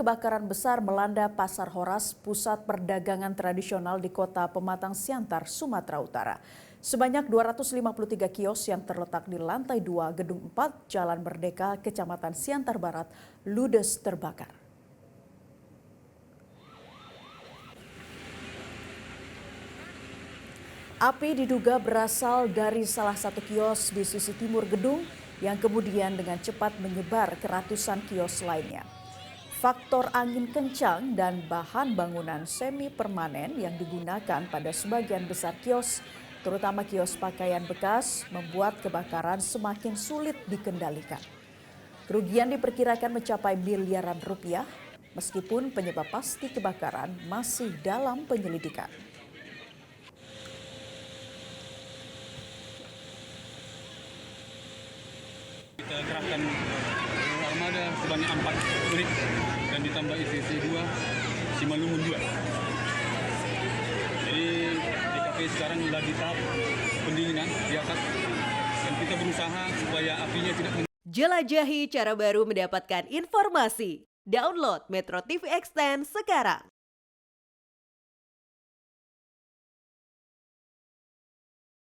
kebakaran besar melanda Pasar Horas, pusat perdagangan tradisional di kota Pematang Siantar, Sumatera Utara. Sebanyak 253 kios yang terletak di lantai 2 Gedung 4 Jalan Merdeka, Kecamatan Siantar Barat, ludes terbakar. Api diduga berasal dari salah satu kios di sisi timur gedung yang kemudian dengan cepat menyebar ke ratusan kios lainnya. Faktor angin kencang dan bahan bangunan semi permanen yang digunakan pada sebagian besar kios, terutama kios pakaian bekas, membuat kebakaran semakin sulit dikendalikan. Kerugian diperkirakan mencapai miliaran rupiah, meskipun penyebab pasti kebakaran masih dalam penyelidikan. Kita kerahkan armada sebanyak 4 unit dan ditambah ICC 2, Simalungun 2. Jadi TKP sekarang lagi tahap pendinginan di atas dan kita berusaha supaya apinya tidak. Jelajahi cara baru mendapatkan informasi. Download Metro TV Extend sekarang.